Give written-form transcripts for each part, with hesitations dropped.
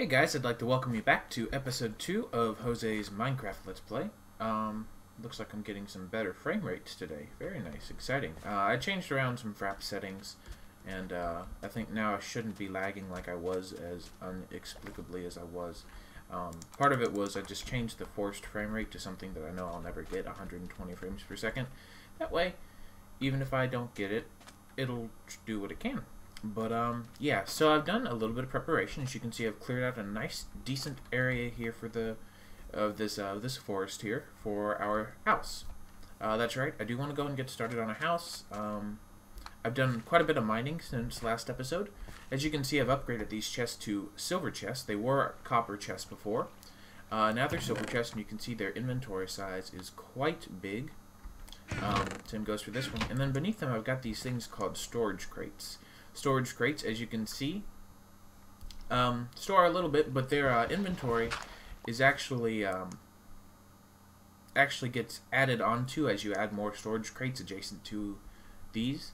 Hey guys, I'd like to welcome you back to episode 2 of Jose's Minecraft Let's Play. Looks like I'm getting some better frame rates today. Very nice, exciting. I changed around some frap settings, and I think now I shouldn't be lagging like I was as inexplicably as I was. Part of it was I just changed the forced frame rate to something that I know I'll never get, 120 frames per second. That way, even if I don't get it, it'll do what it can. But yeah, so I've done a little bit of preparation. As you can see, I've cleared out a nice, decent area here for this forest here for our house. That's right, I do want to go and get started on a house. I've done quite a bit of mining since last episode. As you can see, I've upgraded these chests to silver chests. They were copper chests before. Now they're silver chests, and you can see their inventory size is quite big. Same goes for this one. And then beneath them, I've got these things called storage crates. Storage crates, as you can see, store a little bit, but their inventory is actually gets added onto as you add more storage crates adjacent to these.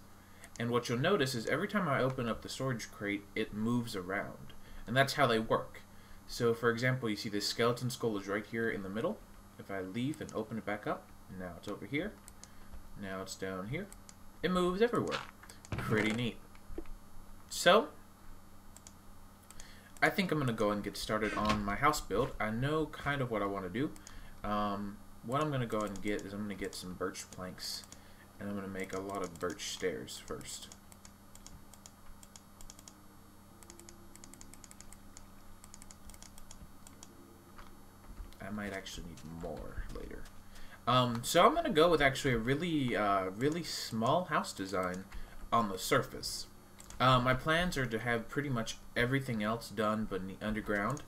And what you'll notice is every time I open up the storage crate, it moves around, and that's how they work. So, for example, you see this skeleton skull is right here in the middle. If I leave and open it back up, now it's over here. Now it's down here. It moves everywhere. Pretty neat. So, I think I'm going to go and get started on my house build. I know kind of what I want to do. What I'm going to go ahead and get is I'm going to get some birch planks, and I'm going to make a lot of birch stairs first. I might actually need more later. So I'm going to go with actually a really small house design on the surface. My plans are to have pretty much everything else done but underground.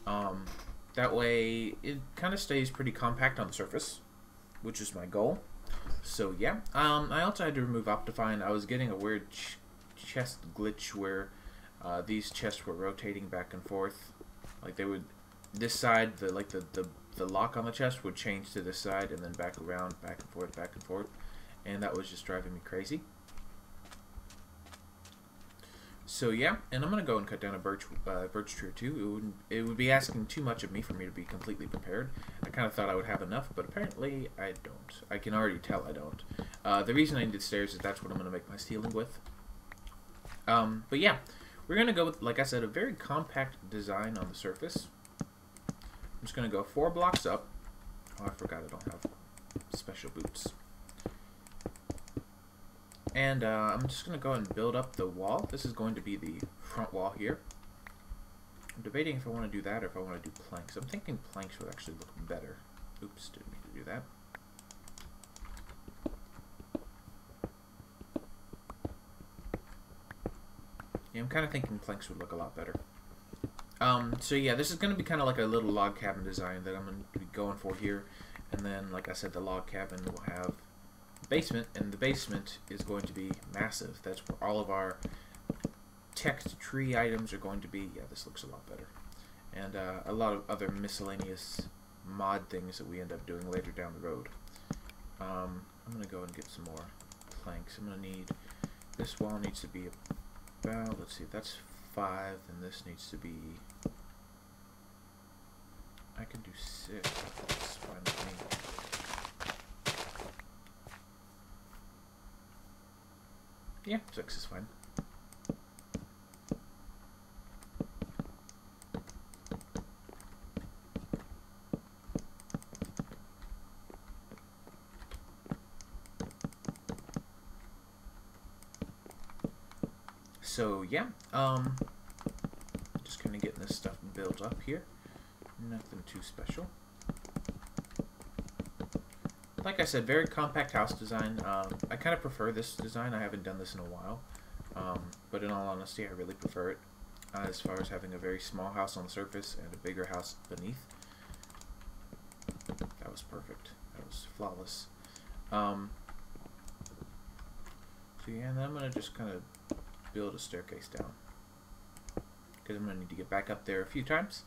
That way it kind of stays pretty compact on the surface, which is my goal. So yeah, I also had to remove Optifine. I was getting a weird chest glitch where these chests were rotating back and forth. Like they would, this side, the lock on the chest would change to this side and then back around, back and forth, and that was just driving me crazy. So yeah, and I'm gonna go and cut down a birch tree or two. It would be asking too much of me for me to be completely prepared. I kind of thought I would have enough, but apparently I don't. I can already tell I don't. The reason I needed stairs is that's what I'm gonna make my ceiling with. But yeah, we're gonna go with, like I said, a very compact design on the surface. I'm just gonna go 4 blocks up. Oh, I forgot I don't have special boots. And I'm just going to go and build up the wall. This is going to be the front wall here. I'm debating if I want to do that or if I want to do planks. I'm thinking planks would actually look better. Oops, didn't mean to do that. Yeah, I'm kind of thinking planks would look a lot better. So yeah, this is going to be kind of like a little log cabin design that I'm going to be going for here. And then, like I said, the log cabin will have basement, and the basement is going to be massive. That's where all of our text tree items are going to be. Yeah, this looks a lot better. And a lot of other miscellaneous mod things that we end up doing later down the road. I'm going to go and get some more planks. I'm going to need, this wall needs to be about, let's see, that's 5, and this needs to be, I can do 6. That's fine with me. Yeah, 6 is fine. So yeah, just kind of getting this stuff built up here. Nothing too special. Like I said, very compact house design. I kind of prefer this design. I haven't done this in a while. But in all honesty, I really prefer it. As far as having a very small house on the surface and a bigger house beneath. That was perfect. That was flawless. So yeah, and then I'm going to just kind of build a staircase down. Because I'm going to need to get back up there a few times.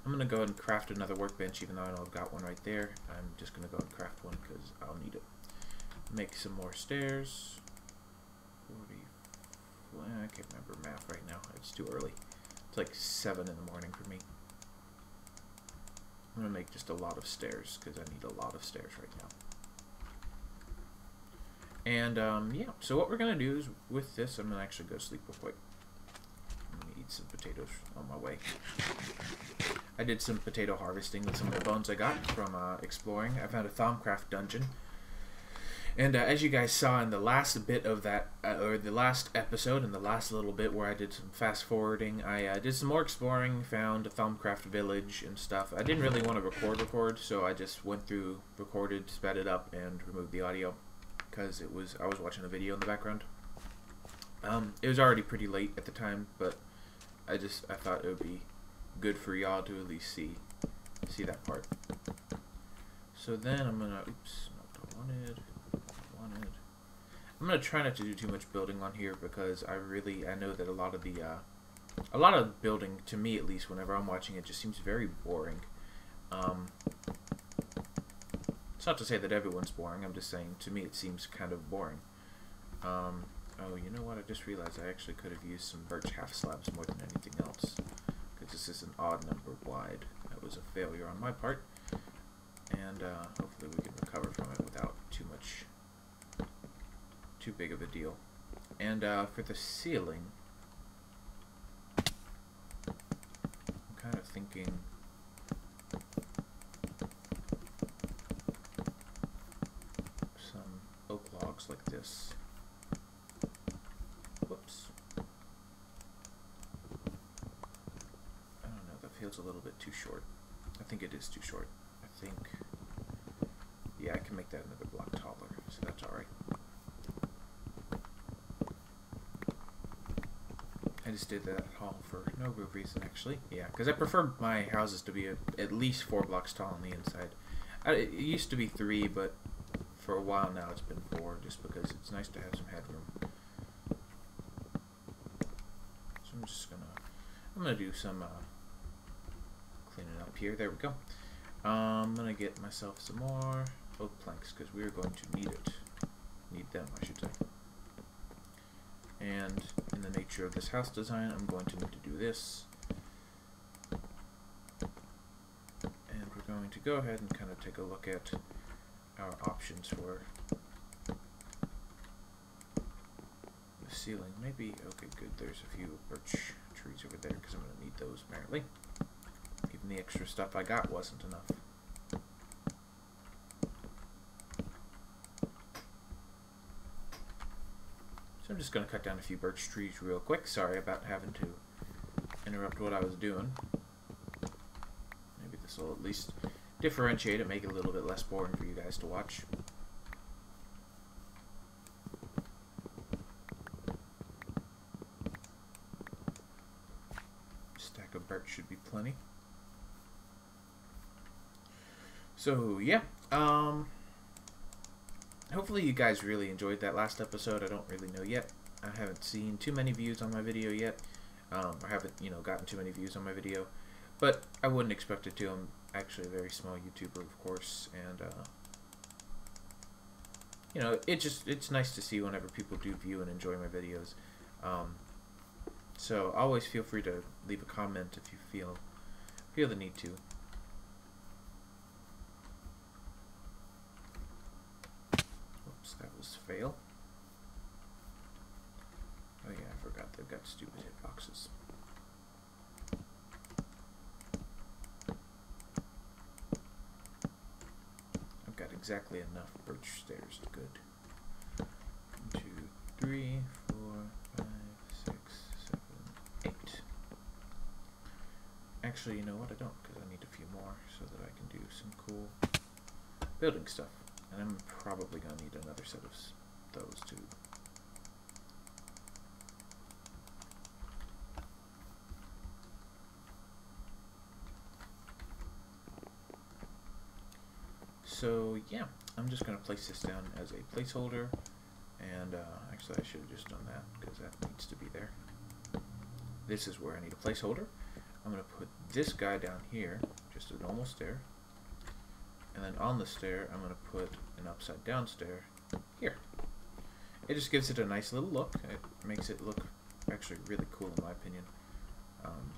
I'm going to go and craft another workbench, even though I know I've got one right there. I'm just going to go and craft one because I'll need it. Make some more stairs. 40. I can't remember math right now. It's too early. It's like 7 in the morning for me. I'm going to make just a lot of stairs, because I need a lot of stairs right now. And, yeah, so what we're going to do is, with this, I'm going to actually go sleep real quick. I'm going to eat some potatoes on my way. I did some potato harvesting with some of the bones I got from exploring. I found a Thaumcraft dungeon. And as you guys saw in the last bit of that, or the last episode, and the last little bit where I did some fast forwarding, I did some more exploring, found a Thaumcraft village and stuff. I didn't really want to record, so I just went through, recorded, sped it up, and removed the audio. Because I was watching a video in the background. It was already pretty late at the time, but I thought it would be good for y'all to at least see that part. So then I'm gonna, oops, not wanted. I'm gonna try not to do too much building on here because I know that a lot of building, to me at least, whenever I'm watching it, just seems very boring. It's not to say that everyone's boring, I'm just saying, to me it seems kind of boring. Oh, you know what, I just realized I actually could have used some birch half slabs more than anything else. Because this is an odd number wide. That was a failure on my part. And hopefully we can recover from it without too big of a deal. And for the ceiling, I'm kind of thinking some oak logs like this. Whoops. I don't know, that feels a little bit too short. I think it is too short. I think, yeah, I can make that another block taller, so that's alright. I just did that all for no real reason, actually. Yeah, because I prefer my houses to be at least 4 blocks tall on the inside. It used to be 3, but for a while now it's been 4, just because it's nice to have some headroom. So I'm gonna do some cleaning up here. There we go. I'm gonna get myself some more oak planks because we're going to need them, I should say. And in the nature of this house design, I'm going to need to do this. And we're going to go ahead and kind of take a look at our options for the ceiling. Maybe, okay, good, there's a few birch trees over there because I'm going to need those apparently. Even the extra stuff I got wasn't enough. So I'm just going to cut down a few birch trees real quick. Sorry about having to interrupt what I was doing. Maybe this will at least differentiate it, make it a little bit less boring for you guys to watch. Stack of birch should be plenty. So yeah, hopefully you guys really enjoyed that last episode. I don't really know yet. I haven't seen too many views on my video yet. I haven't, gotten too many views on my video. But I wouldn't expect it to. I'm actually a very small YouTuber, of course. And, it's nice to see whenever people do view and enjoy my videos. So always feel free to leave a comment if you feel the need to. That was fail. Oh yeah, I forgot they've got stupid hitboxes. I've got exactly enough birch stairs. Good. 1, 2, 3, 4, 5, 6, 7, 8. Actually, you know what? I don't, because I need a few more so that I can do some cool building stuff. And I'm probably going to need another set of those too. So yeah, I'm just going to place this down as a placeholder. And actually I should have just done that because that needs to be there. This is where I need a placeholder. I'm going to put this guy down here, just a normal stair. And then on the stair, I'm going to put an upside down stair here. It just gives it a nice little look. It makes it look actually really cool in my opinion. Um,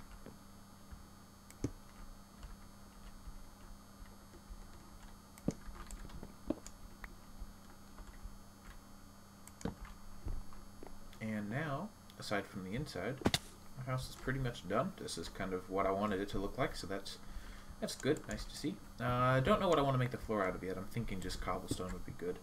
and now, aside from the inside, our house is pretty much done. This is kind of what I wanted it to look like, so that's good. Nice to see. I don't know what I want to make the floor out of yet. I'm thinking just cobblestone would be good.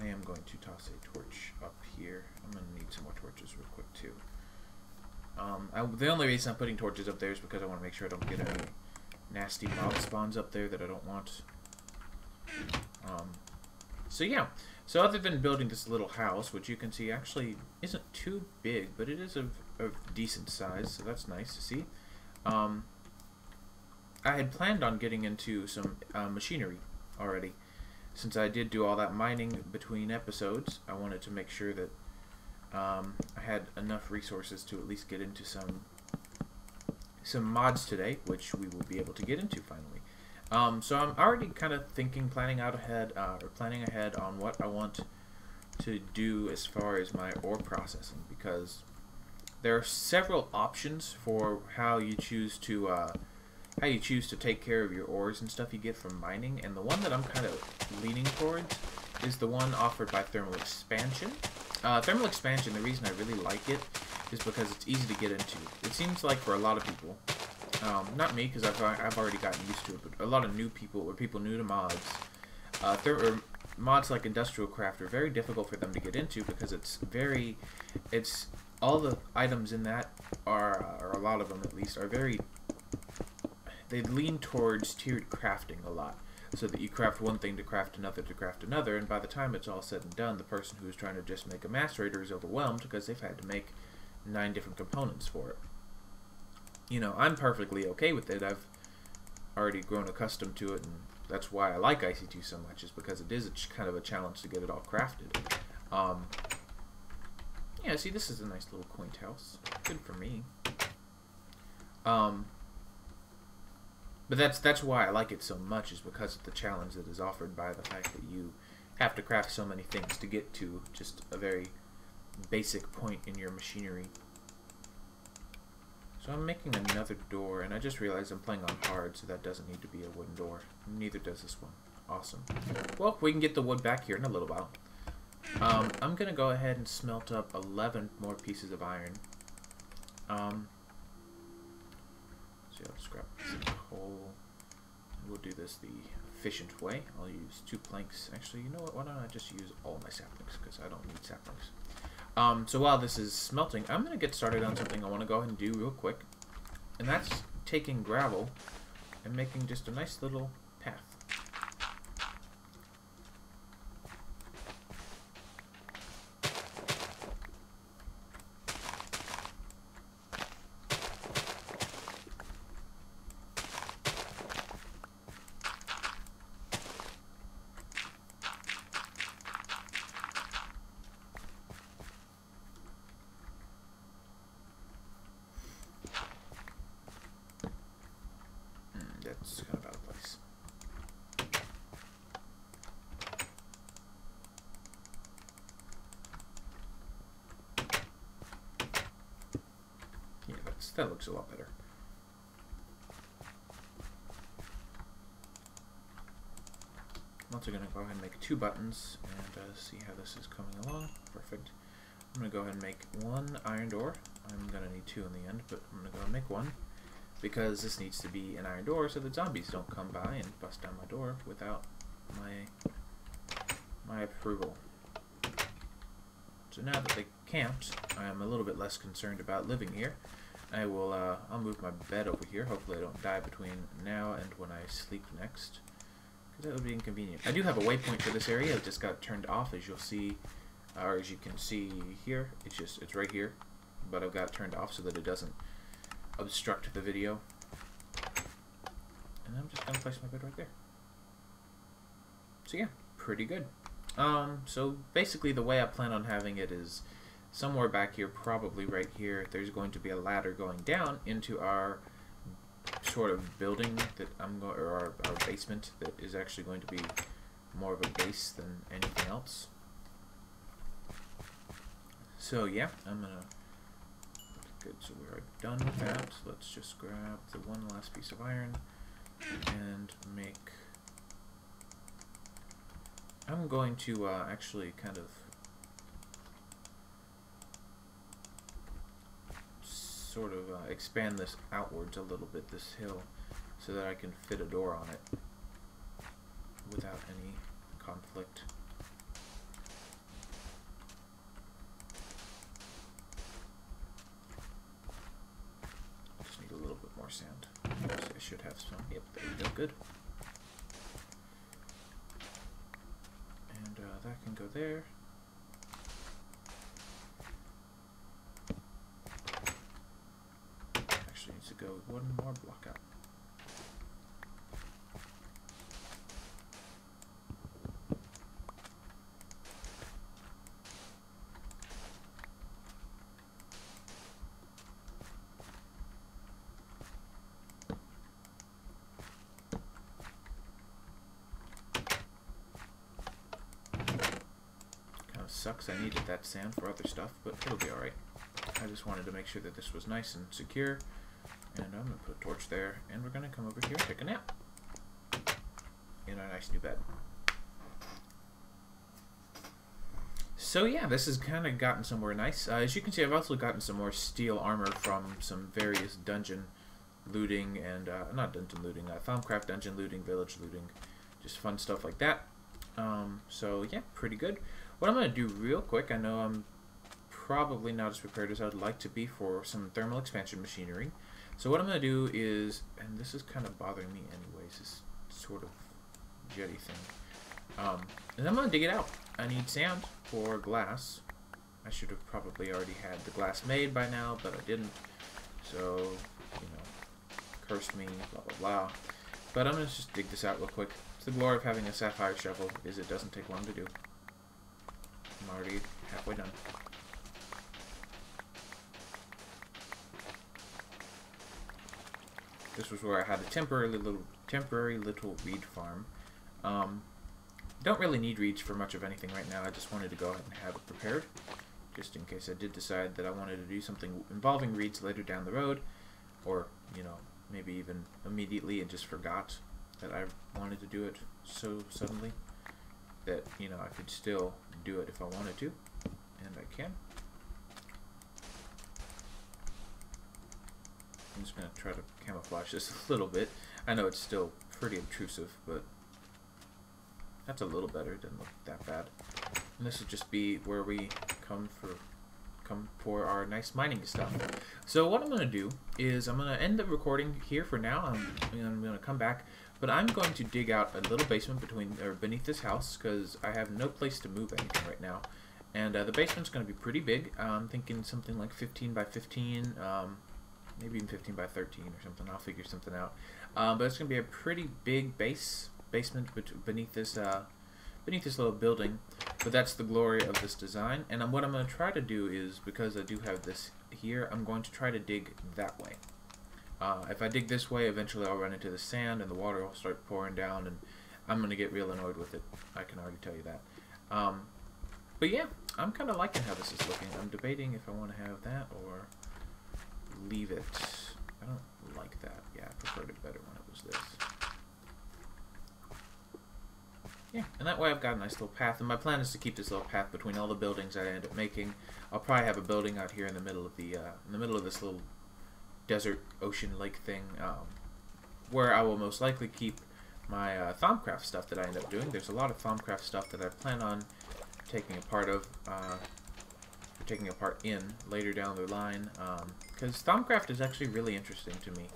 I am going to toss a torch up here. I'm going to need some more torches real quick too. The only reason I'm putting torches up there is because I want to make sure I don't get any nasty mob spawns up there that I don't want. So yeah, so other than building this little house, which you can see actually isn't too big, but it is of decent size, so that's nice to see. I had planned on getting into some machinery already. Since I did do all that mining between episodes, I wanted to make sure that I had enough resources to at least get into some mods today, which we will be able to get into finally. So I'm already kind of planning ahead on what I want to do as far as my ore processing, because there are several options for how you choose to take care of your ores and stuff you get from mining, and the one that I'm kind of leaning towards is the one offered by thermal expansion. Thermal expansion, the reason I really like it is because it's easy to get into. It seems like for a lot of people, not me because I've already gotten used to it, but a lot of new people or people new to mods, mods like Industrial Craft are very difficult for them to get into because it's all the items in that are, or a lot of them at least, are very, they lean towards tiered crafting a lot. So that you craft one thing to craft another, and by the time it's all said and done, the person who's trying to just make a macerator is overwhelmed because they've had to make 9 different components for it. You know, I'm perfectly okay with it. I've already grown accustomed to it, and that's why I like IC2 so much, is because it is kind of a challenge to get it all crafted. Yeah, see, this is a nice little quaint house. Good for me. But that's why I like it so much, is because of the challenge that is offered by the fact that you have to craft so many things to get to just a very basic point in your machinery. So I'm making another door, and I just realized I'm playing on hard, so that doesn't need to be a wooden door. Neither does this one. Awesome. Well, we can get the wood back here in a little while. I'm going to go ahead and smelt up 11 more pieces of iron. So I'll scrap some coal. We'll do this the efficient way. I'll use 2 planks. Actually, you know what? Why don't I just use all my saplings, because I don't need saplings. So while this is smelting, I'm going to get started on something I want to go ahead and do real quick. And that's taking gravel and making just a nice little path. That's kind of out of place. Yeah, that looks a lot better. I'm also going to go ahead and make 2 buttons and see how this is coming along. Perfect. I'm going to go ahead and make 1 iron door. I'm going to need 2 in the end, but I'm going to go ahead and make 1. Because this needs to be an iron door so that zombies don't come by and bust down my door without my approval. So now that they camped, I am a little bit less concerned about living here. I'll move my bed over here. Hopefully I don't die between now and when I sleep next, because that would be inconvenient. I do have a waypoint for this area. It just got turned off, as you'll see, or as you can see here. It's right here, but I've got it turned off so that it doesn't obstruct the video. And I'm just gonna place my bed right there. So yeah, pretty good. So basically the way I plan on having it is somewhere back here, probably right here. There's going to be a ladder going down into our sort of building that I'm going, or our basement that is actually going to be more of a base than anything else. So yeah, I'm gonna. Good, so we're done with that. Let's just grab the one last piece of iron and make. I'm going to actually kind of sort of expand this outwards a little bit, this hill, so that I can fit a door on it without any conflict. Just need a little bit more sand. I should have some. Yep, there we go. Good. And that can go there. Actually needs to go one more block out. Sucks, I needed that sand for other stuff, but it'll be alright. I just wanted to make sure that this was nice and secure. And I'm going to put a torch there, and we're going to come over here and take a nap in our nice new bed. So yeah, this has kind of gotten somewhere nice. As you can see, I've also gotten some more steel armor from some various dungeon looting and, not dungeon looting, Thaumcraft dungeon looting, village looting, just fun stuff like that. So yeah, pretty good. What I'm going to do real quick, I know I'm probably not as prepared as I'd like to be for some thermal expansion machinery. So what I'm going to do is, and this is kind of bothering me anyways, this sort of jetty thing, and I'm going to dig it out. I need sand for glass. I should have probably already had the glass made by now, but I didn't. So, you know, cursed me, blah, blah, blah. But I'm going to just dig this out real quick. The glory of having a sapphire shovel is it doesn't take long to do. I'm already halfway done. This was where I had a temporary little reed farm. Don't really need reeds for much of anything right now. I just wanted to go ahead and have it prepared, just in case I did decide that I wanted to do something involving reeds later down the road, or you know, maybe even immediately and just forgot that I wanted to do it so suddenly that, you know, I could still do it if I wanted to, and I can. I'm just going to try to camouflage this a little bit. I know it's still pretty obtrusive, but that's a little better. It doesn't look that bad. And this will just be where we come for our nice mining stuff. So what I'm going to do is I'm going to end the recording here for now. I'm going to come back, but I'm going to dig out a little basement beneath this house because I have no place to move anything right now. And the basement's going to be pretty big. I'm thinking something like 15 by 15, maybe even 15 by 13 or something. I'll figure something out. But it's going to be a pretty big basement beneath this little building. But that's the glory of this design. And what I'm going to try to do is, because I do have this here, I'm going to try to dig that way. If I dig this way, eventually I'll run into the sand and the water will start pouring down, and I'm going to get real annoyed with it. I can already tell you that. But yeah, I'm kind of liking how this is looking. I'm debating if I want to have that or leave it. I don't like that. Yeah, I preferred it better when it was this. Yeah, and that way I've got a nice little path, and my plan is to keep this little path between all the buildings I end up making. I'll probably have a building out here in the middle of this little desert ocean lake thing, where I will most likely keep my Thaumcraft stuff that I end up doing. There's a lot of Thaumcraft stuff that I plan on taking apart later down the line, because Thaumcraft is actually really interesting to me.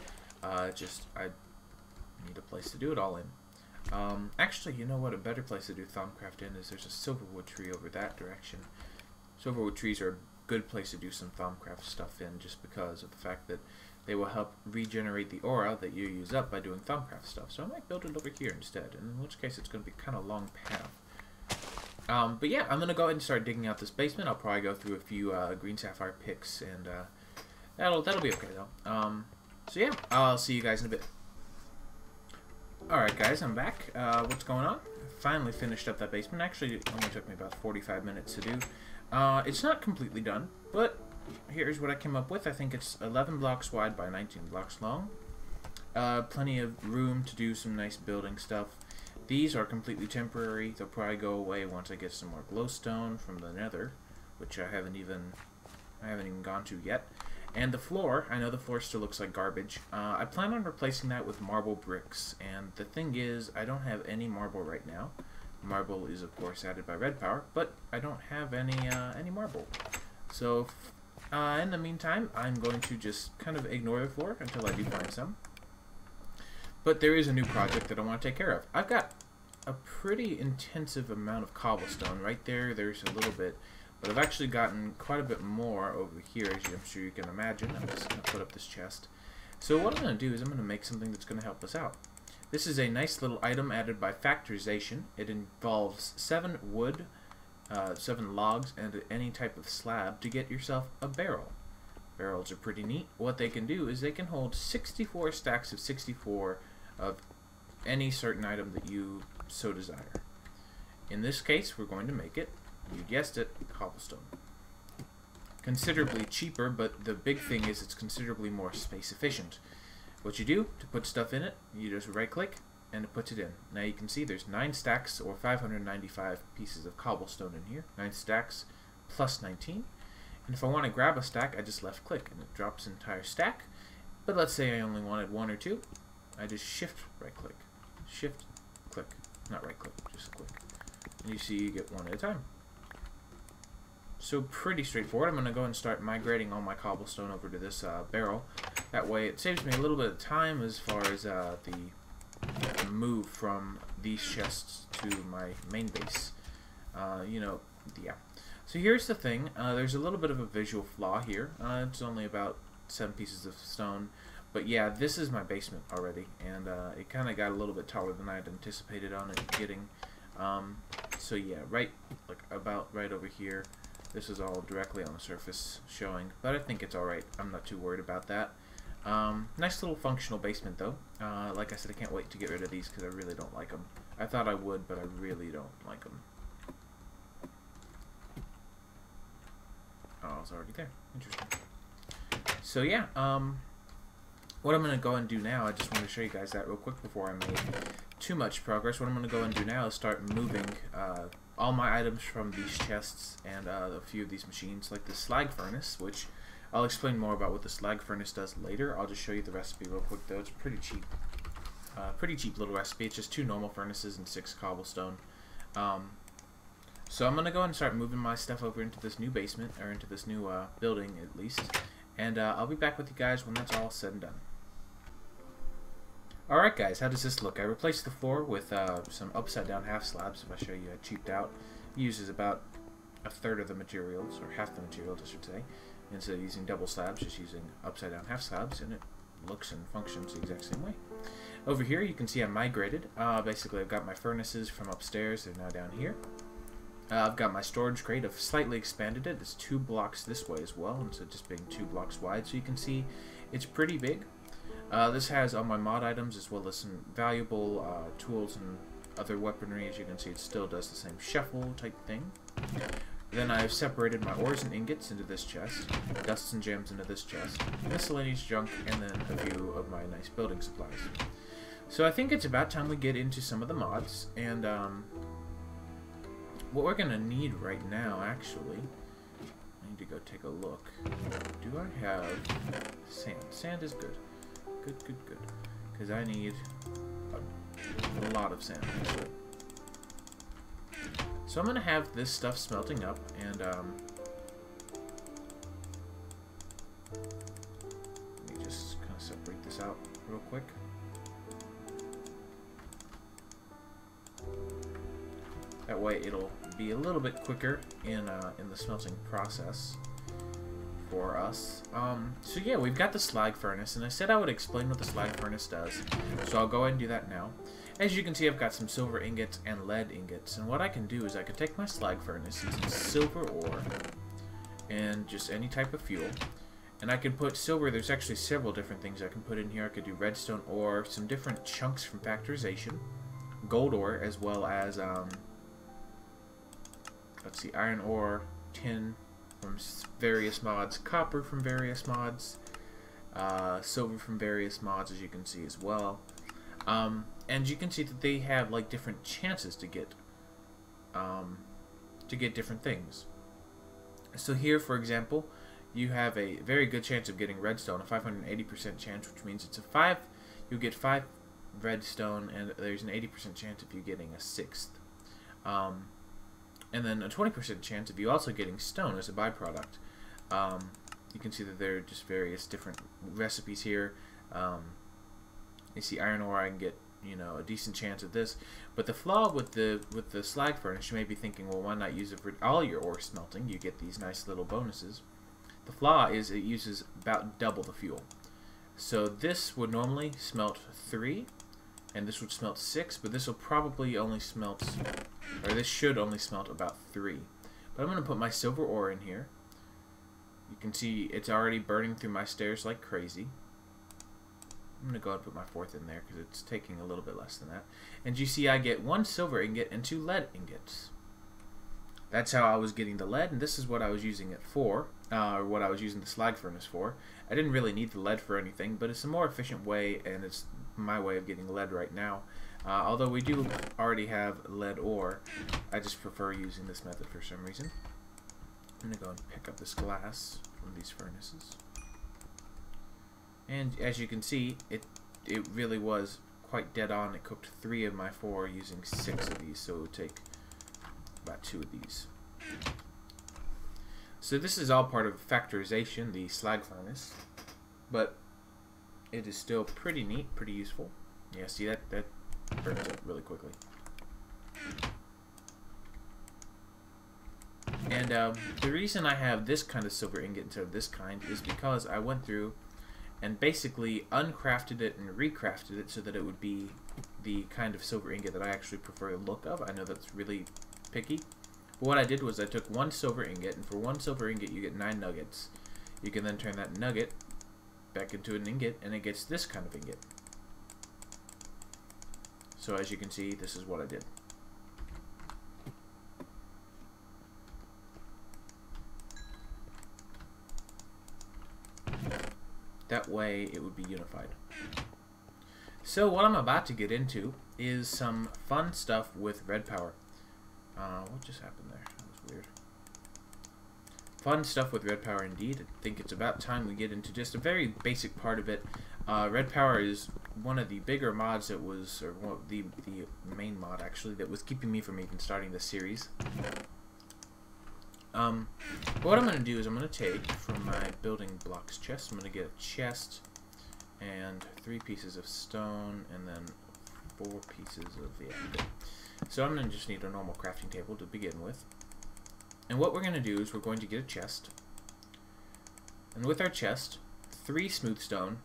I need a place to do it all in. Actually, you know what? A better place to do Thaumcraft in is there's a silverwood tree over that direction. Silverwood trees are a good place to do some Thaumcraft stuff in, just because of the fact that they will help regenerate the aura that you use up by doing Thaumcraft stuff. So I might build it over here instead, in which case it's going to be kind of a long path. But yeah, I'm going to go ahead and start digging out this basement. I'll probably go through a few green sapphire picks, and that'll be okay though. So yeah, I'll see you guys in a bit. Alright guys, I'm back. What's going on? Finally finished up that basement. Actually, it only took me about 45 minutes to do. It's not completely done, but here's what I came up with. I think it's 11 blocks wide by 19 blocks long. Plenty of room to do some nice building stuff. These are completely temporary. They'll probably go away once I get some more glowstone from the nether, which I haven't even gone to yet. And the floor, I know the floor still looks like garbage. I plan on replacing that with marble bricks. And the thing is, I don't have any marble right now. Marble is, of course, added by red power, but I don't have any marble. So, in the meantime, I'm going to just kind of ignore the floor until I do find some. But there is a new project that I want to take care of. I've got a pretty intensive amount of cobblestone. Right there, there's a little bit. But I've actually gotten quite a bit more over here, as I'm sure you can imagine. I'm just going to put up this chest. So what I'm going to do is I'm going to make something that's going to help us out. This is a nice little item added by factorization. It involves 7 wood, 7 logs, and any type of slab to get yourself a barrel. Barrels are pretty neat. What they can do is they can hold 64 stacks of 64 of any certain item that you so desire. In this case, we're going to make it, you guessed it, cobblestone. Considerably cheaper, but the big thing is it's considerably more space efficient. What you do to put stuff in it, you just right click and it puts it in. Now you can see there's 9 stacks or 595 pieces of cobblestone in here. 9 stacks plus 19. And if I want to grab a stack, I just left click and it drops an entire stack. But let's say I only wanted 1 or 2. I just shift right click. Shift click. Not right click, just click. And you see you get 1 at a time. So pretty straightforward. I'm going to go and start migrating all my cobblestone over to this barrel. That way it saves me a little bit of time as far as the move from these chests to my main base. Yeah. So here's the thing. There's a little bit of a visual flaw here. It's only about 7 pieces of stone. But yeah, this is my basement already. And it kind of got a little bit taller than I had anticipated on it getting. So yeah, about right over here. This is all directly on the surface showing, but I think it's alright. I'm not too worried about that. Nice little functional basement though. Like I said, I can't wait to get rid of these because I really don't like them. I thought I would, but I really don't like them. Oh, it's already there. Interesting. So yeah, what I'm going to go and do now, I just want to show you guys that real quick before I make too much progress. What I'm going to go and do now is start moving all my items from these chests and a few of these machines, like the slag furnace, which I'll explain more about what the slag furnace does later. I'll just show you the recipe real quick though. It's pretty cheap. Pretty cheap little recipe. It's just 2 normal furnaces and 6 cobblestone. So I'm going to go and start moving my stuff over into this new basement, or into this new building at least. And I'll be back with you guys when that's all said and done. Alright guys, how does this look? I replaced the floor with some upside down half slabs. If I show you, I cheaped out. It uses about 1/3 of the materials, or half the materials I should say. Instead of using double slabs, just using upside down half slabs, and it looks and functions the exact same way. Over here you can see I migrated. Basically I've got my furnaces from upstairs, they're now down here. I've got my storage crate. I've slightly expanded it. It's 2 blocks this way as well, instead of just being 2 blocks wide. So you can see it's pretty big. This has all my mod items as well as some valuable tools and other weaponry. As you can see, it still does the same shuffle type thing. Then I've separated my ores and ingots into this chest, dusts and gems into this chest, miscellaneous junk, and then a few of my nice building supplies. So I think it's about time we get into some of the mods, and what we're going to need right now, actually, I need to go take a look. Do I have sand? Sand is good. Good. Because I need a lot of sand, actually. So I'm going to have this stuff smelting up, and let me just kind of separate this out real quick. That way it'll be a little bit quicker in the smelting process for us. So yeah, we've got the slag furnace, and I said I would explain what the slag furnace does, so I'll go ahead and do that now. As you can see, I've got some silver ingots and lead ingots, and what I can do is I can take my slag furnace and some silver ore and just any type of fuel, And I can put silver. There's actually several different things I can put in here. I could do redstone ore, some different chunks from factorization, gold ore, as well as, let's see, iron ore, tin from various mods, copper from various mods, silver from various mods, as you can see as well. And you can see that they have like different chances to get different things. So here, for example, you have a very good chance of getting redstone, a 580% chance, which means it's a 5. You'll get 5 redstone, and there's an 80% chance of you getting a 6th. And then a 20% chance of you also getting stone as a byproduct. You can see that there are just various different recipes here. You see iron ore, I can get, you know, a decent chance of this. But the flaw with the slag furnace, you may be thinking, well, why not use it for all your ore smelting? You get these nice little bonuses. The flaw is it uses about double the fuel. So this would normally smelt 3, and this would smelt 6, but this will probably only smelt, or this should only smelt about 3. But I'm going to put my silver ore in here. You can see it's already burning through my stairs like crazy. I'm going to go ahead and put my 4th in there because it's taking a little bit less than that. And you see I get 1 silver ingot and 2 lead ingots. That's how I was getting the lead, and this is what I was using it for, or what I was using the slag furnace for. I didn't really need the lead for anything, but it's a more efficient way, and it's my way of getting lead right now. Although we do already have lead ore, I just prefer using this method for some reason. I'm going to go and pick up this glass from these furnaces. And as you can see, it really was quite dead on. It cooked 3 of my 4 using 6 of these, so it would take about 2 of these. So this is all part of factorization, the slag furnace, but it is still pretty neat, pretty useful. Yeah, see that burns up really quickly. And the reason I have this kind of silver ingot instead of this kind is because I went through and basically uncrafted it and recrafted it so that it would be the kind of silver ingot that I actually prefer the look of. I know that's really picky. But what I did was I took 1 silver ingot, and for 1 silver ingot you get 9 nuggets. You can then turn that nugget back into an ingot, and it gets this kind of ingot. So as you can see, this is what I did. That way it would be unified. So what I'm about to get into is some fun stuff with red power. What just happened there? That was weird. Fun stuff with red power indeed. I think it's about time we get into just a very basic part of it. Red power is one of the bigger mods that was, or one of the main mod actually, that was keeping me from even starting this series. But what I'm going to do is I'm going to take from my building blocks chest, I'm going to get a chest and 3 pieces of stone and then 4 pieces of the ingot. So I'm going to just need a normal crafting table to begin with. And what we're going to do is we're going to get a chest. And with our chest, 3 smooth stone,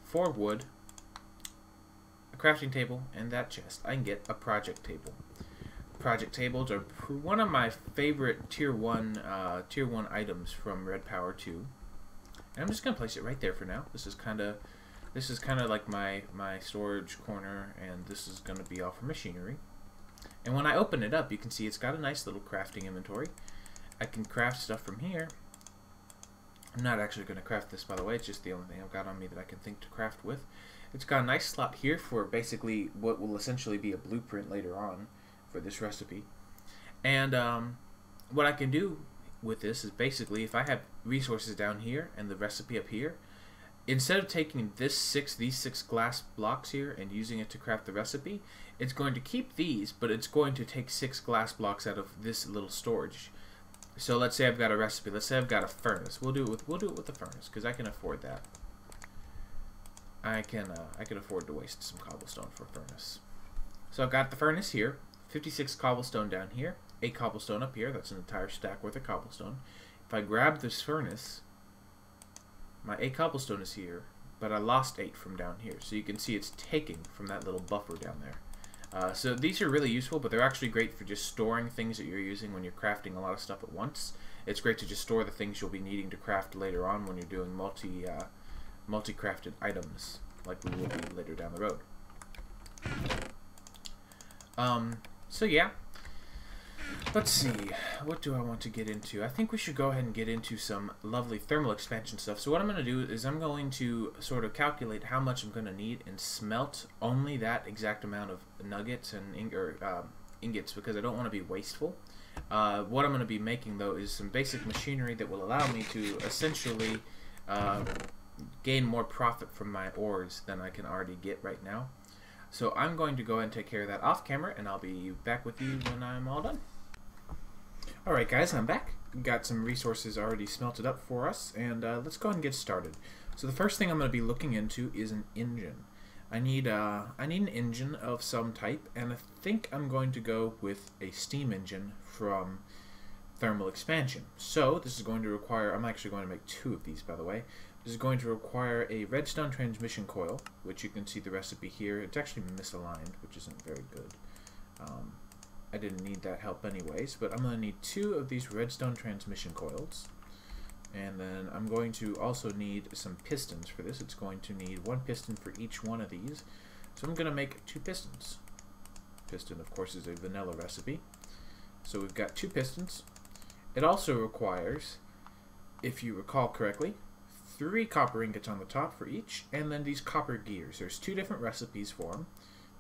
4 wood, a crafting table, and that chest, I can get a project table. Project tables are one of my favorite tier 1 items from Red Power 2. And I'm just going to place it right there for now. This is kind of like my storage corner, and this is going to be all for machinery. And when I open it up, you can see it's got a nice little crafting inventory. I can craft stuff from here. I'm not actually going to craft this, by the way. It's just the only thing I've got on me that I can think to craft with. It's got a nice slot here for basically what will essentially be a blueprint later on for this recipe. And what I can do with this is basically, if I have resources down here and the recipe up here, instead of taking these 6 glass blocks here and using it to craft the recipe, it's going to keep these, but it's going to take 6 glass blocks out of this little storage. So let's say I've got a recipe. Let's say I've got a furnace. We'll do it with the furnace because I can afford that. I can afford to waste some cobblestone for a furnace. So I've got the furnace here, 56 cobblestone down here, 8 cobblestone up here. That's an entire stack worth of cobblestone. If I grab this furnace, my 8 cobblestone is here, but I lost 8 from down here. So you can see it's taking from that little buffer down there. So these are really useful, but they're actually great for just storing things that you're using when you're crafting a lot of stuff at once. it's great to just store the things you'll be needing to craft later on when you're doing multi-crafted items, like we will be later down the road. So yeah. Let's see, what do I want to get into? I think we should go ahead and get into some lovely thermal expansion stuff. So what I'm going to do is I'm going to sort of calculate how much I'm going to need and smelt only that exact amount of nuggets and ingots, because I don't want to be wasteful. What I'm going to be making, though, is some basic machinery that will allow me to essentially gain more profit from my ores than I can already get right now. So I'm going to go ahead and take care of that off camera, and I'll be back with you when I'm all done. Alright guys, I'm back. Got some resources already smelted up for us, and let's go ahead and get started. So the first thing I'm going to be looking into is an engine. I need an engine of some type, and I think I'm going to go with a steam engine from thermal expansion. So this is going to require, I'm actually going to make 2 of these, by the way. This is going to require a redstone transmission coil, which you can see the recipe here. It's actually misaligned, which isn't very good. I didn't need that help anyways, but I'm going to need 2 of these redstone transmission coils. And then I'm going to also need some pistons for this. It's going to need 1 piston for each one of these. So I'm going to make 2 pistons. Piston, of course, is a vanilla recipe. So we've got 2 pistons. It also requires, if you recall correctly, 3 copper ingots on the top for each, and then these copper gears. There's 2 different recipes for them.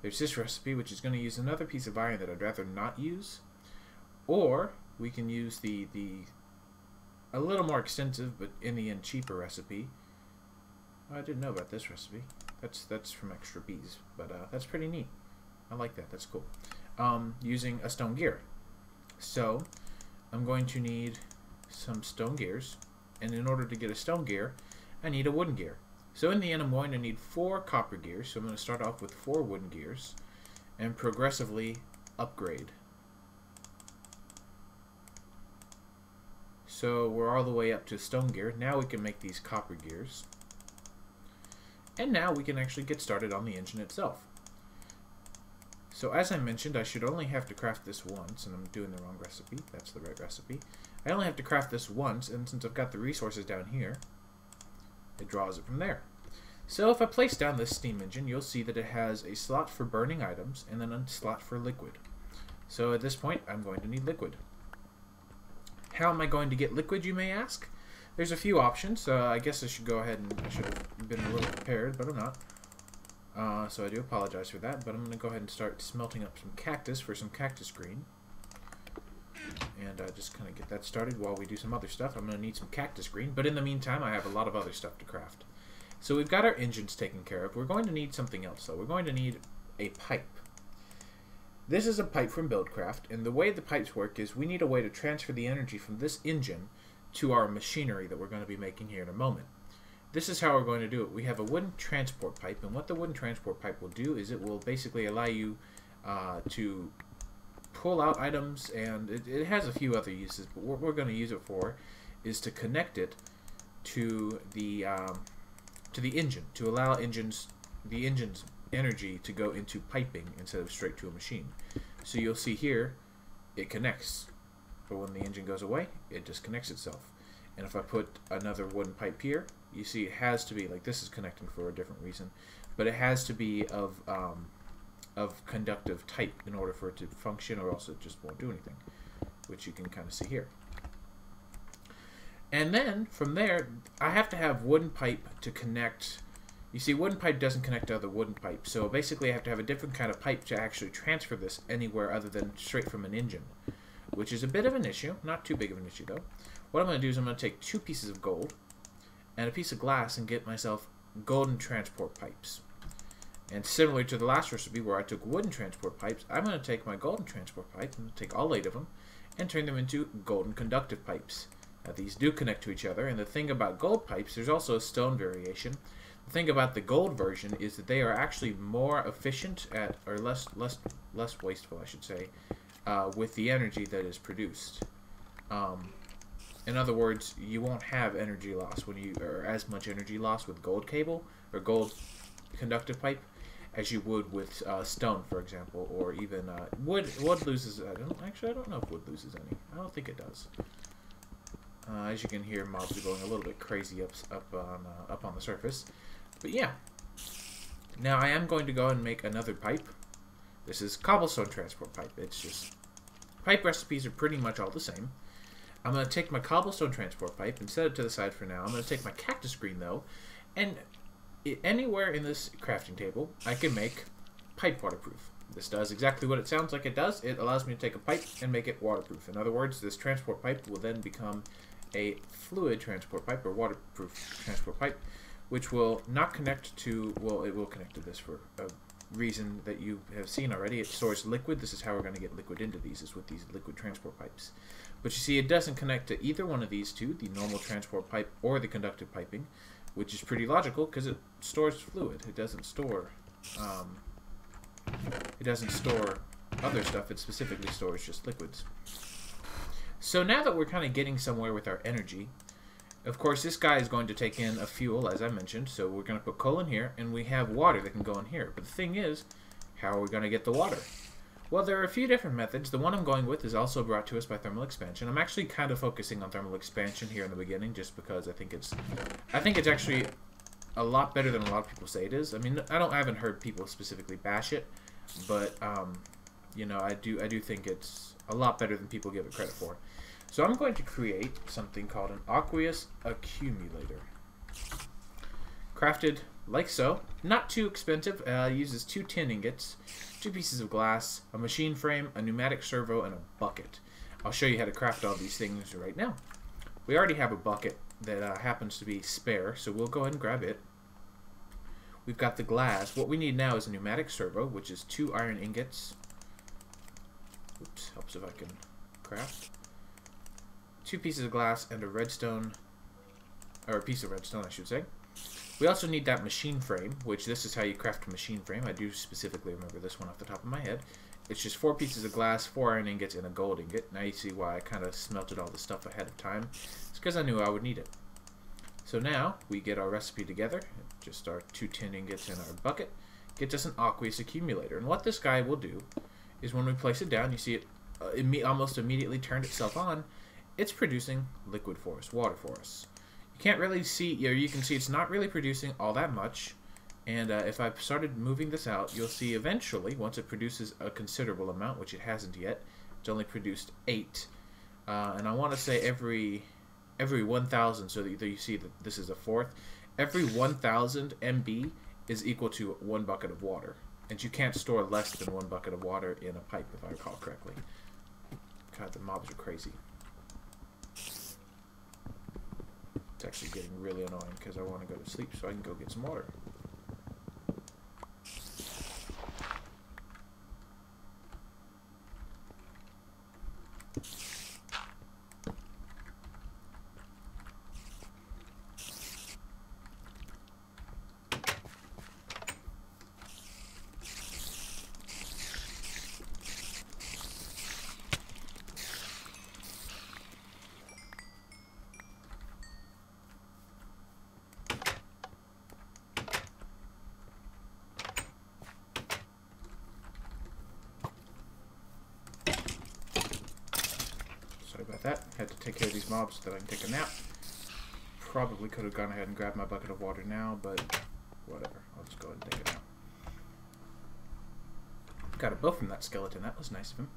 There's this recipe, which is going to use another piece of iron that I'd rather not use, or we can use the a little more extensive, but in the end cheaper recipe. Oh, I didn't know about this recipe. That's from extra bees, but that's pretty neat. I like that. That's cool. Using a stone gear. So I'm going to need some stone gears, and in order to get a stone gear, I need a wooden gear. So in the end, I'm going to need 4 copper gears. So I'm going to start off with 4 wooden gears and progressively upgrade. So we're all the way up to stone gear. Now we can make these copper gears. And now we can actually get started on the engine itself. So as I mentioned, I should only have to craft this once, and I'm doing the wrong recipe. That's the right recipe. I only have to craft this once, and since I've got the resources down here, it draws it from there. So if I place down this steam engine, you'll see that it has a slot for burning items and then a slot for liquid. So at this point, I'm going to need liquid. How am I going to get liquid, you may ask? There's a few options. I guess I should go ahead and I should have been a little prepared, but I'm not. So I do apologize for that, but I'm going to go ahead and start smelting up some cactus for some cactus green. And just kind of get that started while we do some other stuff. I'm going to need some cactus green, but in the meantime, I have a lot of other stuff to craft. So we've got our engines taken care of. We're going to need something else, though. We're going to need a pipe. This is a pipe from Buildcraft, and the way the pipes work is we need a way to transfer the energy from this engine to our machinery that we're going to be making here in a moment. This is how we're going to do it. We have a wooden transport pipe, and what the wooden transport pipe will do is it will basically allow you to pull out items, and it has a few other uses, but what we're going to use it for is to connect it to the engine, to allow the engine's energy to go into piping instead of straight to a machine. So you'll see here it connects, but when the engine goes away, it disconnects itself. And if I put another wooden pipe here, you see it has to be, like this is connecting for a different reason, but it has to be of conductive type in order for it to function, or else it just won't do anything, which you can kind of see here. And then from there, I have to have wooden pipe to connect. You see, wooden pipe doesn't connect to other wooden pipe, so basically I have to have a different kind of pipe to actually transfer this anywhere other than straight from an engine, which is a bit of an issue. Not too big of an issue though. What I'm going to do is I'm going to take 2 pieces of gold and a piece of glass and get myself golden transport pipes. And similar to the last recipe where I took wooden transport pipes, I'm going to take my golden transport pipes, I'm going to take all 8 of them, and turn them into golden conductive pipes. Now these do connect to each other, and the thing about gold pipes, there's also a stone variation. The thing about the gold version is that they are actually more efficient at, or less wasteful, I should say, with the energy that is produced. In other words, you won't have energy loss or as much energy loss with gold cable or gold conductive pipe as you would with stone, for example, or even wood. Wood loses. I don't know if wood loses any. I don't think it does. As you can hear, mobs are going a little bit crazy up on the surface. But yeah. Now I am going to go and make another pipe. This is cobblestone transport pipe. It's just... pipe recipes are pretty much all the same. I'm going to take my cobblestone transport pipe and set it to the side for now. I'm going to take my cactus green, though, and anywhere in this crafting table, I can make pipe waterproof. This does exactly what it sounds like it does. It allows me to take a pipe and make it waterproof. In other words, this transport pipe will then become a fluid transport pipe, or waterproof transport pipe, which will not connect to... well, it will connect to this for a reason that you have seen already. It stores liquid. This is how we're going to get liquid into these, is with these liquid transport pipes. But you see, it doesn't connect to either one of these two, the normal transport pipe or the conductive piping, which is pretty logical because it stores fluid. It doesn't store other stuff. It specifically stores just liquids. So now that we're kind of getting somewhere with our energy, of course this guy is going to take in a fuel, as I mentioned, so we're going to put coal in here, and we have water that can go in here. But the thing is, how are we going to get the water? Well, there are a few different methods. The one I'm going with is also brought to us by thermal expansion. I'm actually kind of focusing on thermal expansion here in the beginning, just because I think it's actually a lot better than a lot of people say it is. I mean, I haven't heard people specifically bash it, but you know, I do think it's a lot better than people give it credit for. So I'm going to create something called an aqueous accumulator. Crafted like so. Not too expensive. Uses 2 tin ingots, 2 pieces of glass, a machine frame, a pneumatic servo, and a bucket. I'll show you how to craft all these things right now. We already have a bucket that happens to be spare, so we'll go ahead and grab it. We've got the glass. What we need now is a pneumatic servo, which is 2 iron ingots. Oops, helps if I can craft. 2 pieces of glass and a redstone, or a piece of redstone, I should say. We also need that machine frame, which this is how you craft a machine frame. I do specifically remember this one off the top of my head. It's just 4 pieces of glass, 4 iron ingots, and a gold ingot. Now you see why I kind of smelted all this stuff ahead of time. It's because I knew I would need it. So now we get our recipe together. Just our 2 tin ingots in our bucket. Gets us an aqueous accumulator. And what this guy will do is when we place it down, you see it almost immediately turned itself on. It's producing liquid for us, water for us. You can't really see, or you can see it's not really producing all that much. And if I started moving this out, you'll see eventually, once it produces a considerable amount, which it hasn't yet, it's only produced 8. And I want to say every 1,000, so that you see that this is a fourth, every 1,000 MB is equal to 1 bucket of water. And you can't store less than 1 bucket of water in a pipe, if I recall correctly. God, the mobs are crazy. It's actually getting really annoying because I want to go to sleep so I can go get some water. About that. Had to take care of these mobs so that I can take a nap. Probably could have gone ahead and grabbed my bucket of water now, but whatever. I'll just go ahead and take a nap. Got a bow from that skeleton. That was nice of him.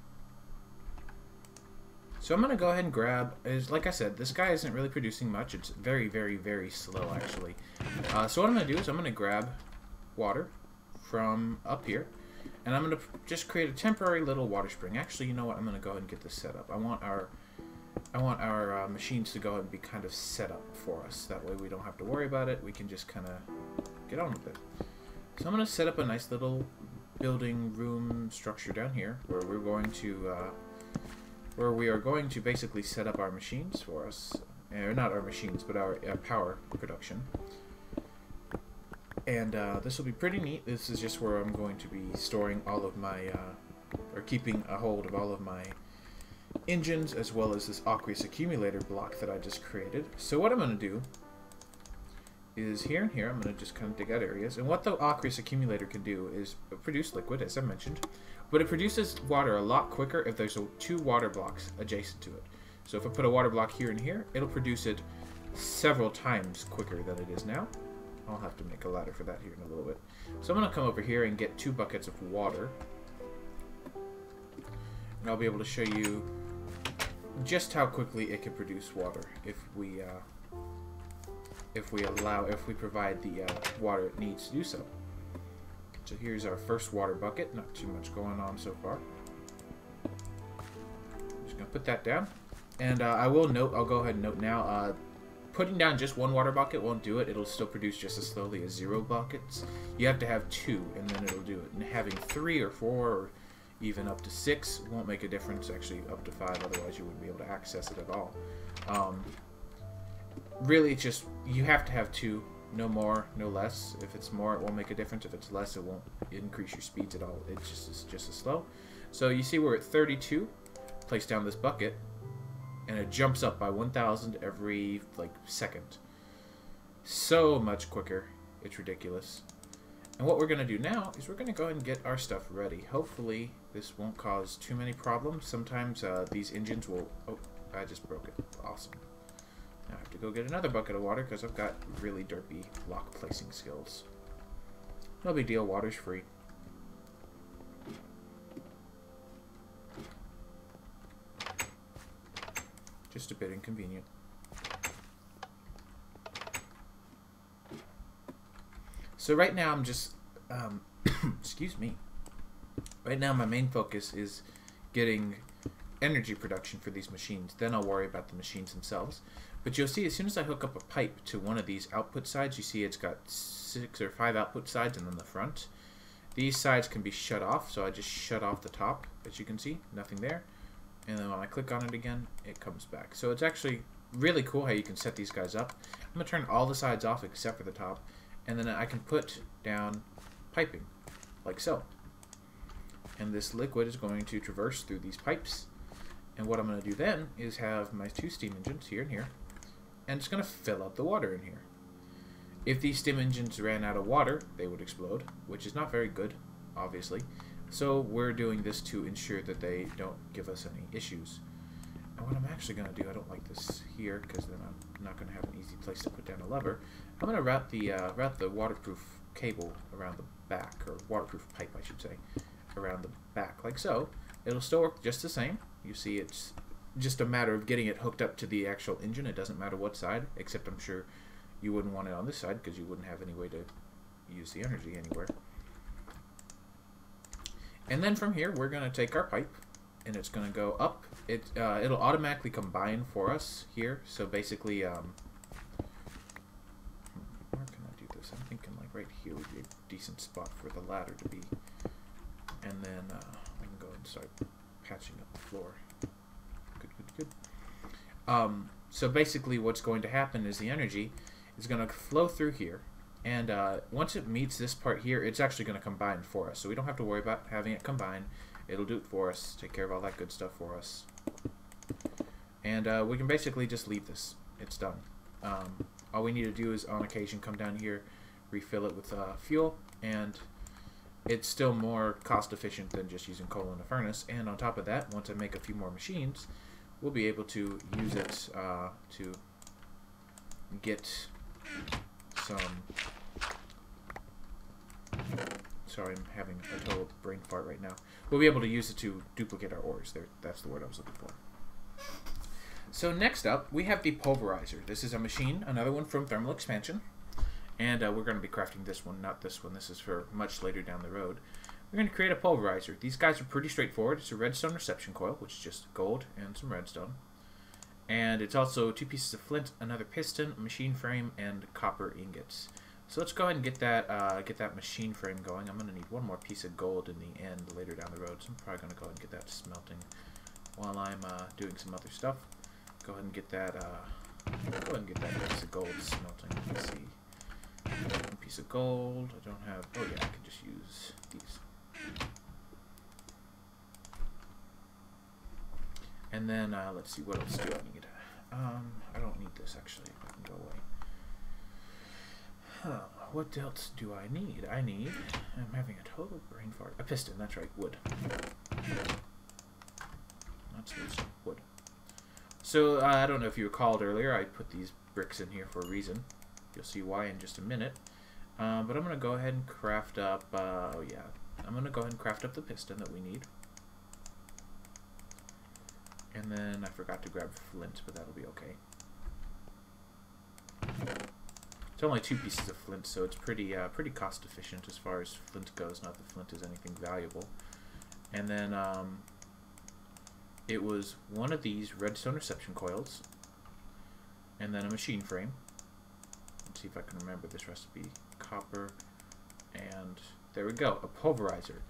So I'm going to go ahead and grab, like I said, this guy isn't really producing much. It's very, very, very slow, actually. So what I'm going to do is I'm going to grab water from up here, and I'm going to just create a temporary little water spring. Actually, you know what? I'm going to go ahead and get this set up. I want our machines to go ahead and be kind of set up for us. That way we don't have to worry about it. We can just kind of get on with it. So I'm going to set up a nice little building room structure down here where we're going to we are going to basically set up our machines for us. Not our machines, but our power production. And this will be pretty neat. This is just where I'm going to be storing all of my, or keeping a hold of all of my engines, as well as this aqueous accumulator block that I just created. So what I'm going to do is here and here, I'm going to just kind of dig out areas. And what the aqueous accumulator can do is produce liquid, as I mentioned, but it produces water a lot quicker if there's 2 water blocks adjacent to it. So if I put a water block here and here, it'll produce it several times quicker than it is now. I'll have to make a ladder for that here in a little bit. So I'm going to come over here and get 2 buckets of water. And I'll be able to show you just how quickly it can produce water if we provide the water it needs to do so. So here's our first water bucket. Not too much going on so far. I'm just going to put that down. And I will note, I'll go ahead and note now, putting down just 1 water bucket won't do it. It'll still produce just as slowly as 0 buckets. You have to have 2 and then it'll do it. And having 3 or 4 or even up to 6 won't make a difference. Actually up to 5, otherwise you wouldn't be able to access it at all. Really, it's just, you have to have 2, no more, no less. If it's more, it won't make a difference. If it's less, it won't increase your speeds at all. It's just as slow. So you see we're at 32. Place down this bucket, and it jumps up by 1,000 every like second. So much quicker. It's ridiculous. And what we're going to do now is we're going to go ahead and get our stuff ready. Hopefully this won't cause too many problems. Sometimes these engines will... Oh, I just broke it. Awesome. Now I have to go get another bucket of water because I've got really derpy lock placing skills. No big deal. Water's free. Just a bit inconvenient. So right now I'm just, excuse me. Right now my main focus is getting energy production for these machines. Then I'll worry about the machines themselves. But you'll see as soon as I hook up a pipe to one of these output sides, you see it's got 6 or 5 output sides and then the front. These sides can be shut off, so I just shut off the top, as you can see, nothing there. And then when I click on it again, it comes back. So it's actually really cool how you can set these guys up. I'm going to turn all the sides off except for the top. And then I can put down piping, like so. And this liquid is going to traverse through these pipes. And what I'm going to do then is have my 2 steam engines here and here. And it's going to fill up the water in here. If these steam engines ran out of water, they would explode, which is not very good, obviously. So we're doing this to ensure that they don't give us any issues. And what I'm actually going to do, I don't like this here because then I'm not going to have an easy place to put down a lever. I'm going to route the waterproof cable around the back, or waterproof pipe I should say, around the back like so. It'll still work just the same. You see it's just a matter of getting it hooked up to the actual engine. It doesn't matter what side, except I'm sure you wouldn't want it on this side because you wouldn't have any way to use the energy anywhere. And then from here, we're going to take our pipe, and it's going to go up. It'll automatically combine for us here. So basically, where can I do this? I'm thinking like right here would be a decent spot for the ladder to be. And then I can go and start patching up the floor. Good. So basically, what's going to happen is the energy is going to flow through here. And once it meets this part here, it's actually going to combine for us. So we don't have to worry about having it combine. It'll do it for us, take care of all that good stuff for us. And we can basically just leave this. It's done. All we need to do is on occasion come down here, refill it with fuel, and it's still more cost efficient than just using coal in a furnace. And on top of that, once I make a few more machines, we'll be able to use it to get some... Sorry, I'm having a total brain fart right now. We'll be able to use it to duplicate our ores. That's the word I was looking for. So next up, we have the pulverizer. This is a machine, another one from Thermal Expansion. And we're going to be crafting this one, not this one. This is for much later down the road. We're going to create a pulverizer. These guys are pretty straightforward. It's a redstone reception coil, which is just gold and some redstone. And it's also 2 pieces of flint, another piston, a machine frame, and copper ingots. So let's go ahead and get that machine frame going. I'm going to need 1 more piece of gold in the end later down the road, so I'm probably going to go ahead and get that smelting while I'm doing some other stuff. Go ahead and get that. Piece of gold smelting. Let's see. 1 piece of gold. I don't have. Oh yeah, I can just use these. And then let's see, what else do I need? I don't need this actually. I can go away. What else do I need? I'm having a total brain fart. A piston, that's right, wood. Not wood. So I don't know if you recalled earlier, I put these bricks in here for a reason. You'll see why in just a minute. But I'm going to go ahead and craft up, oh yeah, I'm going to go ahead and craft up the piston that we need. And then I forgot to grab flint, but that'll be okay. It's only 2 pieces of flint, so it's pretty cost efficient as far as flint goes. Not that flint is anything valuable. And then it was one of these redstone reception coils, and then a machine frame. Let's see if I can remember this recipe. Copper, and there we go, a pulverizer.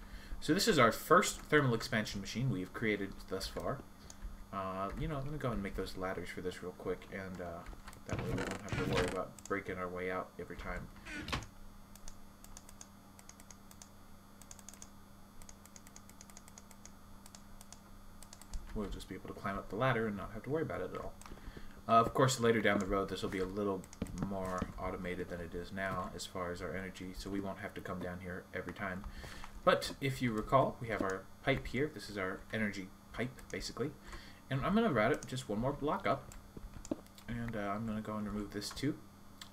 So this is our first thermal expansion machine we've created thus far. You know, I'm going to go ahead and make those ladders for this real quick, and that way we don't have to worry about breaking our way out every time. We'll just be able to climb up the ladder and not have to worry about it at all. Of course, later down the road, this will be a little more automated than it is now as far as our energy, so we won't have to come down here every time. But if you recall, we have our pipe here. This is our energy pipe, basically. And I'm going to route it just one more block up. And I'm going to go and remove this too.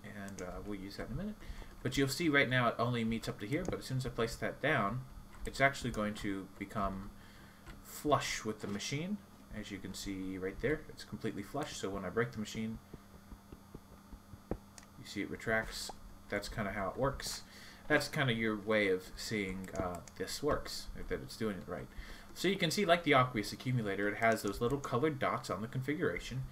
And we'll use that in a minute. But you'll see right now it only meets up to here, but as soon as I place that down, it's actually going to become flush with the machine. As you can see right there, it's completely flush. So when I break the machine, you see it retracts. That's kind of how it works. That's kind of your way of seeing this works, that it's doing it right. So you can see, like the aqueous accumulator, it has those little colored dots on the configuration,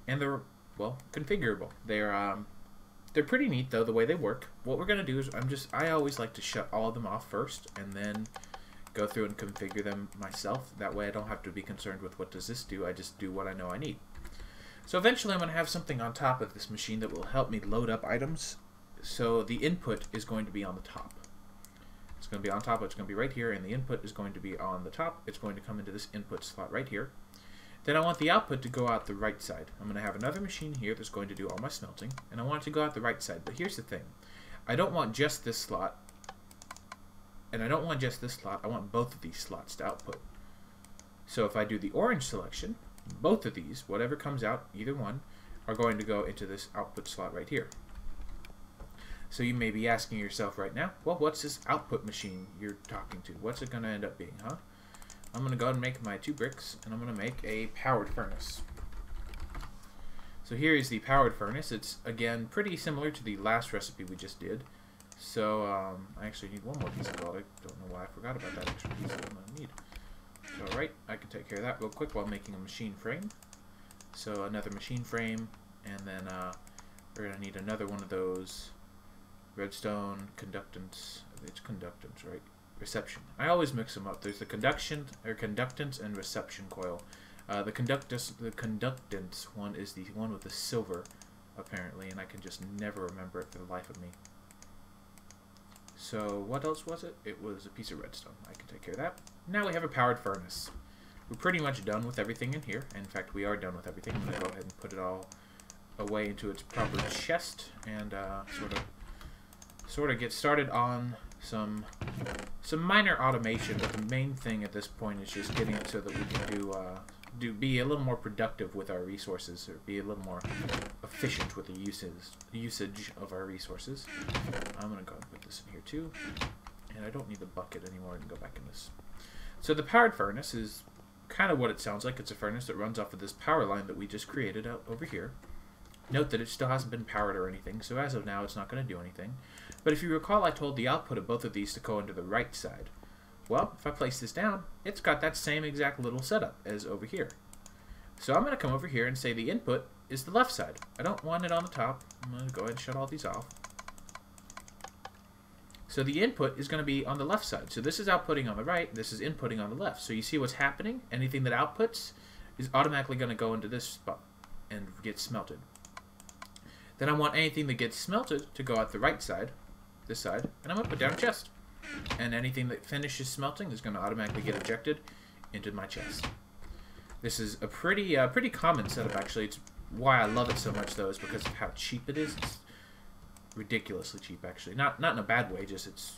and they're, well, configurable. They're pretty neat though the way they work. What we're gonna do is I always like to shut all of them off first, and then go through and configure them myself. That way I don't have to be concerned with what does this do. I just do what I know I need. So eventually I'm going to have something on top of this machine that will help me load up items. So the input is going to be on the top. It's going to be on top. It's going to be right here, and the input is going to be on the top. It's going to come into this input slot right here. Then I want the output to go out the right side. I'm going to have another machine here that's going to do all my smelting, and I want it to go out the right side. But here's the thing. I don't want just this slot. And I don't want just this slot, I want both of these slots to output. So if I do the orange selection, both of these, whatever comes out, either one, are going to go into this output slot right here. So you may be asking yourself right now, well, what's this output machine you're talking to? What's it going to end up being, huh? I'm going to go ahead and make my 2 bricks, and I'm going to make a powered furnace. So here is the powered furnace. It's, again, pretty similar to the last recipe we just did. So, I actually need one more piece of gold. I don't know why I forgot about that extra piece that I'm going to need. So, alright, I can take care of that real quick while making a machine frame. So, another machine frame, and then we're going to need another one of those redstone conductance. It's conductance, right? Reception. I always mix them up. There's the conductance and reception coil. The conductance one is the one with the silver, apparently, and I can just never remember it for the life of me. So what else was it? It was a piece of redstone. I can take care of that. Now we have a powered furnace. We're pretty much done with everything in here. In fact, we are done with everything. I'm going to go ahead and put it all away into its proper chest and sort of get started on some minor automation. But the main thing at this point is just getting it so that we can be a little more productive with our resources, or be a little more efficient with the usage of our resources. I'm going to go and put this in here too, and I don't need the bucket anymore. I can go back in this. So the powered furnace is kind of what it sounds like. It's a furnace that runs off of this power line that we just created out over here. Note that it still hasn't been powered or anything, so as of now it's not going to do anything. But if you recall, I told the output of both of these to go into the right side. Well, if I place this down, it's got that same exact little setup as over here. So I'm going to come over here and say the input is the left side. I don't want it on the top. I'm going to go ahead and shut all these off. So the input is going to be on the left side. So this is outputting on the right, this is inputting on the left. So you see what's happening? Anything that outputs is automatically going to go into this spot and get smelted. Then I want anything that gets smelted to go out the right side, this side, and I'm going to put down a chest. And anything that finishes smelting is going to automatically get ejected into my chest. This is a pretty common setup, actually. It's why I love it so much, though, is because of how cheap it is. It's ridiculously cheap, actually. Not in a bad way, just it's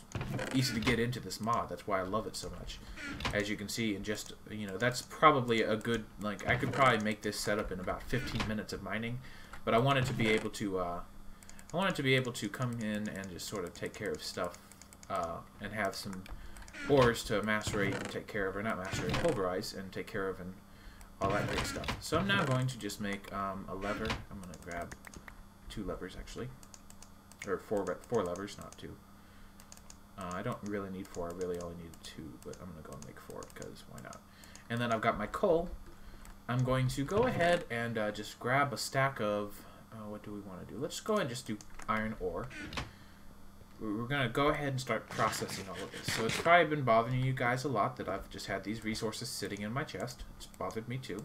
easy to get into this mod. That's why I love it so much. As you can see, in just, you know, that's probably a good, like, I could probably make this setup in about 15 minutes of mining, but I wanted to be able to, come in and just sort of take care of stuff, and have some ores to macerate and take care of, or not macerate, pulverize and take care of, and all that great stuff. So I'm now going to just make a lever. I'm going to grab 2 levers, actually. Or 4 levers, not 2. I don't really need 4. I really only need 2, but I'm going to go and make 4 because why not? And then I've got my coal. I'm going to go ahead and just grab a stack of... what do we want to do? Let's go ahead and just do iron ore. We're going to go ahead and start processing all of this. So it's probably been bothering you guys a lot that I've just had these resources sitting in my chest. It's bothered me too.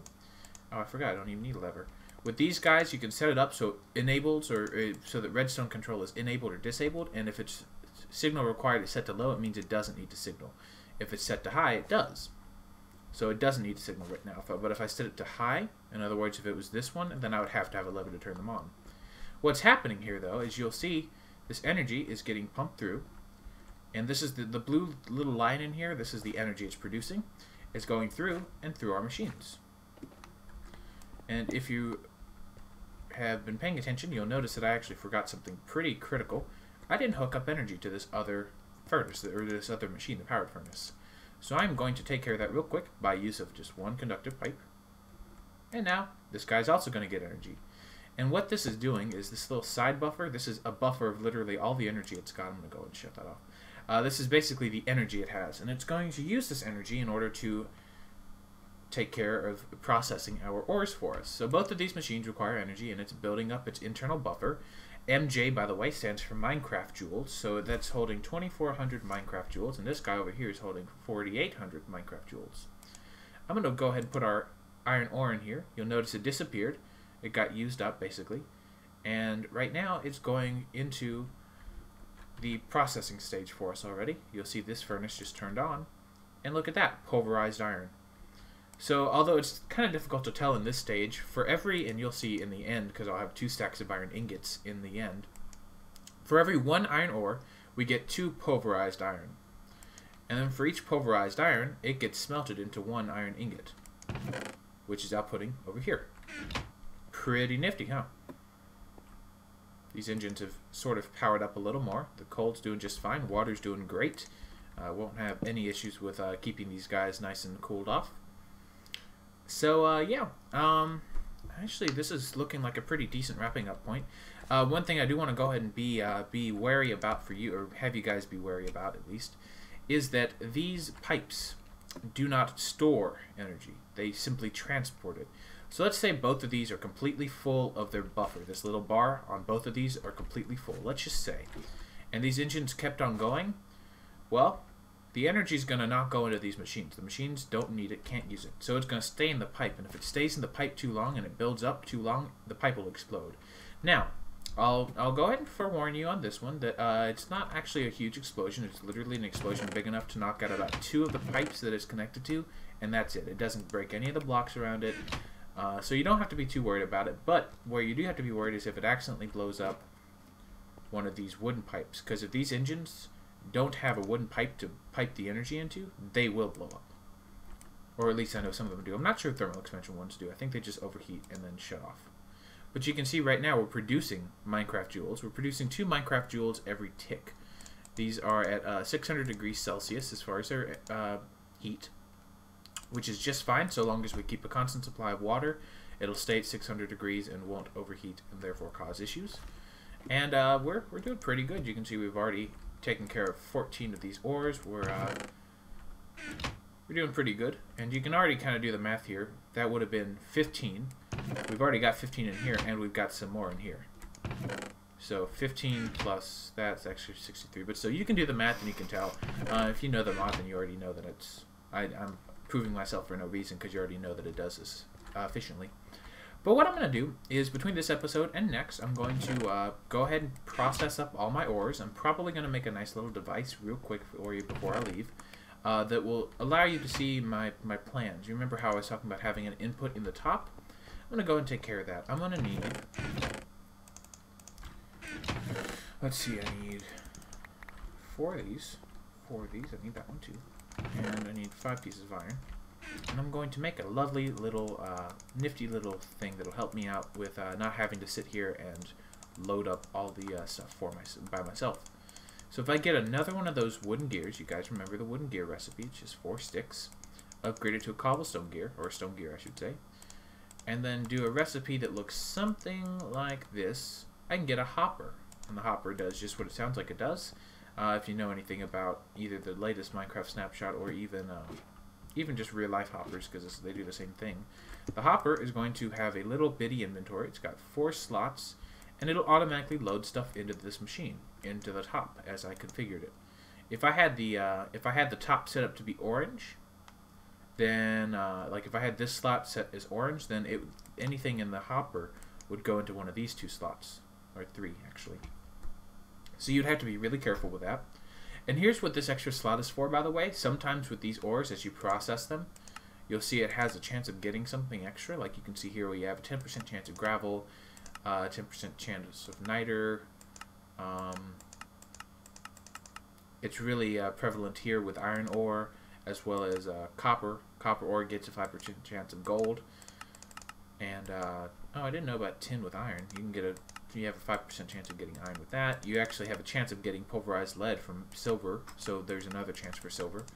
Oh, I forgot. I don't even need a lever. With these guys, you can set it up so it enables, or so that redstone control is enabled or disabled, and if it's signal required is set to low, it means it doesn't need to signal. If it's set to high, it does. So it doesn't need to signal right now. But if I set it to high, in other words, if it was this one, then I would have to have a lever to turn them on. What's happening here, though, is you'll see this energy is getting pumped through, and this is the blue little line in here. This is the energy it's producing. It's going through and through our machines. And if you have been paying attention, you'll notice that I actually forgot something pretty critical. I didn't hook up energy to this other furnace, or this other machine, the powered furnace. So I'm going to take care of that real quick by use of just one conductive pipe. And now, this guy's also going to get energy. And what this is doing is this little side buffer. This is a buffer of literally all the energy it's got. I'm going to go and shut that off. This is basically the energy it has. And it's going to use this energy in order to take care of processing our ores for us. So both of these machines require energy, and it's building up its internal buffer. MJ, by the way, stands for Minecraft Joules, so that's holding 2,400 Minecraft Joules, and this guy over here is holding 4,800 Minecraft Joules. I'm going to go ahead and put our iron ore in here. You'll notice it disappeared. It got used up, basically. And right now, it's going into the processing stage for us already. You'll see this furnace just turned on. And look at that, pulverized iron. So, although it's kind of difficult to tell in this stage, for every, and you'll see in the end, because I'll have 2 stacks of iron ingots in the end, for every 1 iron ore, we get 2 pulverized iron. And then for each pulverized iron, it gets smelted into 1 iron ingot, which is outputting over here. Pretty nifty, huh? These engines have sort of powered up a little more. The coal's doing just fine. Water's doing great. Won't have any issues with keeping these guys nice and cooled off. So, yeah. Actually, this is looking like a pretty decent wrapping up point. One thing I do want to go ahead and be wary about for you, or have you guys be wary about at least, is that these pipes do not store energy. They simply transport it. So let's say both of these are completely full of their buffer. This little bar on both of these are completely full, let's just say. And these engines kept on going. Well, the energy is going to not go into these machines. The machines don't need it, can't use it. So it's going to stay in the pipe. And if it stays in the pipe too long and it builds up too long, the pipe will explode. Now, I'll go ahead and forewarn you on this one that it's not actually a huge explosion. It's literally an explosion big enough to knock out about 2 of the pipes that it's connected to, and that's it. It doesn't break any of the blocks around it. So you don't have to be too worried about it, but where you do have to be worried is if it accidentally blows up one of these wooden pipes, because if these engines don't have a wooden pipe to pipe the energy into, they will blow up. Or at least I know some of them do. I'm not sure if thermal expansion ones do. I think they just overheat and then shut off. But you can see right now we're producing Minecraft Joules. We're producing 2 Minecraft Joules every tick. These are at 600 degrees Celsius as far as their heat, which is just fine so long as we keep a constant supply of water. It'll stay at 600 degrees and won't overheat and therefore cause issues. And we're doing pretty good. You can see we've already taken care of 14 of these ores. We're doing pretty good. And you can already kind of do the math here. That would have been 15. We've already got 15 in here, and we've got some more in here. So 15 plus that's actually 63. But so you can do the math and you can tell. If you know the mod, then you already know that it's... I'm proving myself for no reason because you already know that it does this efficiently. But what I'm going to do is between this episode and next, I'm going to go ahead and process up all my ores. I'm probably going to make a nice little device real quick for you before I leave that will allow you to see my plans. You remember how I was talking about having an input in the top? I'm going to go and take care of that. I'm going to need Let's see, I need 4 of these. 4 of these, I need that one too. And I need 5 pieces of iron. And I'm going to make a lovely little, nifty little thing that'll help me out with not having to sit here and load up all the stuff by myself. So if I get another one of those wooden gears, you guys remember the wooden gear recipe, just 4 sticks, upgrade it to a cobblestone gear, or a stone gear I should say, and then do a recipe that looks something like this, I can get a hopper. And the hopper does just what it sounds like it does. If you know anything about either the latest Minecraft snapshot or even just real life hoppers, because they do the same thing. The hopper is going to have a little bitty inventory. It's got 4 slots, and it'll automatically load stuff into this machine, into the top as I configured it. If I had the top set up to be orange, then like if I had this slot set as orange, then anything in the hopper would go into one of these 2 slots, or 3 actually. So you'd have to be really careful with that. And here's what this extra slot is for, by the way. Sometimes with these ores, as you process them, you'll see it has a chance of getting something extra. Like you can see here, we have a 10% chance of gravel, 10% chance of niter. It's really prevalent here with iron ore, as well as copper. Copper ore gets a 5% chance of gold. And, oh, I didn't know about tin with iron. You have a 5% chance of getting iron with that. You actually have a chance of getting pulverized lead from silver, so there's another chance for silver.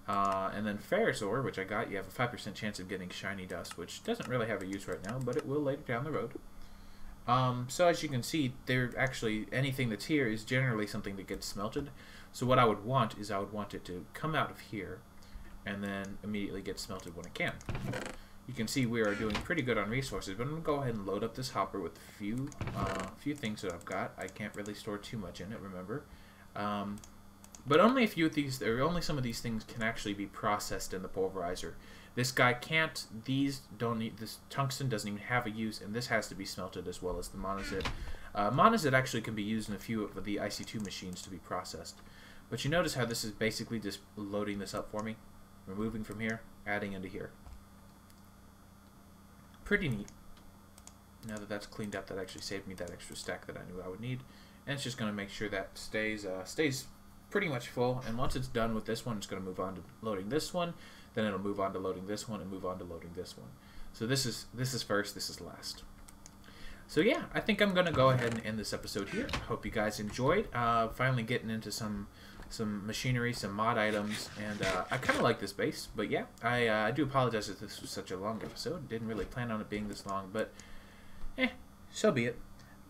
And then ferrous ore, which I got, you have a 5% chance of getting shiny dust, which doesn't really have a use right now, but it will later down the road. So as you can see, anything that's here is generally something that gets smelted. So what I would want is it to come out of here and then immediately get smelted when it can. You can see we are doing pretty good on resources, but I'm going to go ahead and load up this hopper with a few things that I've got. I can't really store too much in it, remember. But only a few of these, or only some of these things can actually be processed in the pulverizer. This guy can't, this tungsten doesn't even have a use, and this has to be smelted as well as the monazite. Monazite actually can be used in a few of the IC2 machines to be processed. But you notice how this is basically just loading this up for me? Removing from here, adding into here. Pretty neat. Now that that's cleaned up, that actually saved me that extra stack that I knew I would need. And it's just going to make sure that stays pretty much full. And once it's done with this one, it's going to move on to loading this one. Then it'll move on to loading this one and move on to loading this one. So this is first, this is last. So yeah, I think I'm going to go ahead and end this episode here. Hope you guys enjoyed. Finally getting into some machinery, some mod items, and I kind of like this base, but yeah, I do apologize if this was such a long episode. Didn't really plan on it being this long, but so be it.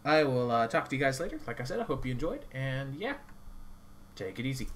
I will talk to you guys later. Like I said, I hope you enjoyed, and yeah, take it easy.